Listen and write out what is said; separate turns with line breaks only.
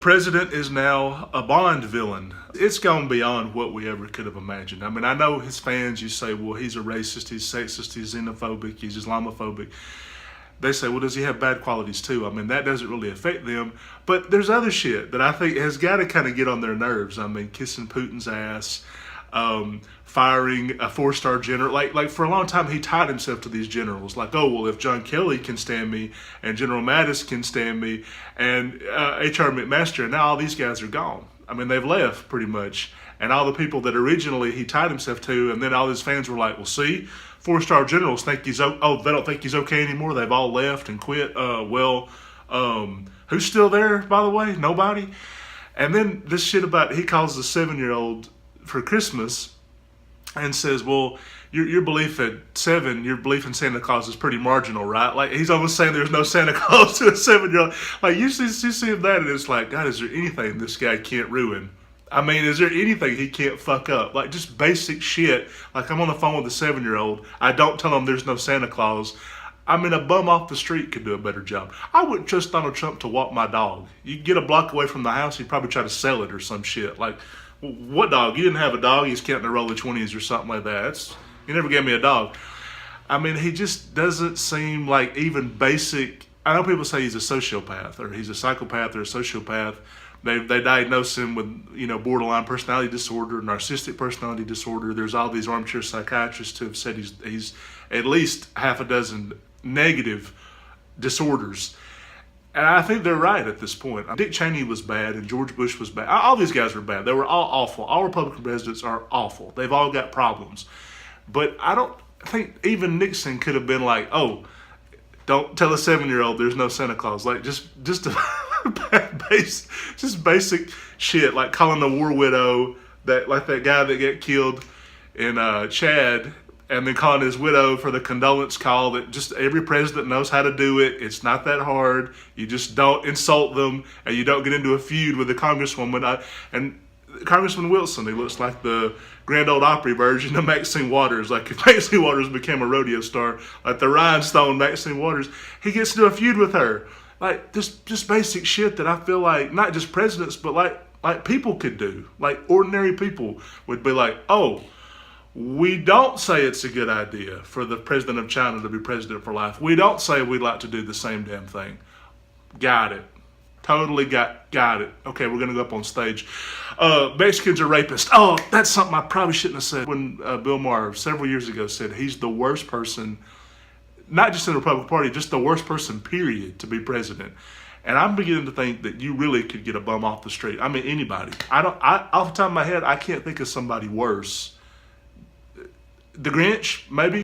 President is now a Bond villain. It's gone beyond what we ever could have imagined. I mean, I know his fans, you say, well, he's a racist, he's sexist, he's xenophobic, he's Islamophobic. They say, well, does he have bad qualities too? I mean, that doesn't really affect them. But there's other shit that I think has got to kind of get on their nerves. I mean, kissing Putin's ass, firing a 4-star general. Like for a long time, he tied himself to these generals. Like, oh, well, if John Kelly can stand me and General Mattis can stand me and H.R. McMaster, and now all these guys are gone. I mean, they've left pretty much. And all the people that originally he tied himself to, and then all his fans were like, well, see, 4-star generals think he's, they don't think he's okay anymore. They've all left and quit. Who's still there, by the way? Nobody. And then this shit about, he calls the 7-year-old for Christmas and says, well, your belief at 7, your belief in Santa Claus is pretty marginal, right? Like, he's almost saying there's no Santa Claus to a 7-year-old. Like, you see that, and it's like, God, is there anything this guy can't ruin? I mean, is there anything he can't fuck up? Like, just basic shit. Like, I'm on the phone with a 7-year-old. I don't tell him there's no Santa Claus. I mean, a bum off the street could do a better job. I wouldn't trust Donald Trump to walk my dog. You get a block away from the house, he'd probably try to sell it or some shit. Like, what dog? You didn't have a dog. He's counting a roll of 20s or something like that. You never gave me a dog. I mean, he just doesn't seem like even basic. I know people say he's a sociopath or he's a psychopath or a sociopath. They diagnose him with, borderline personality disorder, narcissistic personality disorder. There's all these armchair psychiatrists who have said he's at least half a dozen negative disorders. And I think they're right at this point. Dick Cheney was bad and George Bush was bad. All these guys were bad. They were all awful. All Republican presidents are awful. They've all got problems. But I don't think even Nixon could have been like, oh, don't tell a 7-year-old there's no Santa Claus. Like, just basic shit, like calling the war widow, that guy that got killed in Chad, and then calling his widow for the condolence call. That just every president knows how to do it. It's not that hard. You just don't insult them, and you don't get into a feud with the congresswoman. And Congressman Wilson, he looks like the Grand Ole Opry version of Maxine Waters. Like, if Maxine Waters became a rodeo star, like the rhinestone Maxine Waters, he gets into a feud with her. Like, just basic shit that I feel like not just presidents, but like people could do. Like, ordinary people would be like, oh, we don't say it's a good idea for the president of China to be president for life. We don't say we'd like to do the same damn thing. Got it. Totally got it. Okay, we're going to go up on stage. Mexicans are rapists. Oh, that's something I probably shouldn't have said. When Bill Maher several years ago said he's the worst person, not just in the Republican Party, just the worst person, period, to be president. And I'm beginning to think that you really could get a bum off the street. I mean, anybody. Off the top of my head, I can't think of somebody worse. The Grinch, maybe.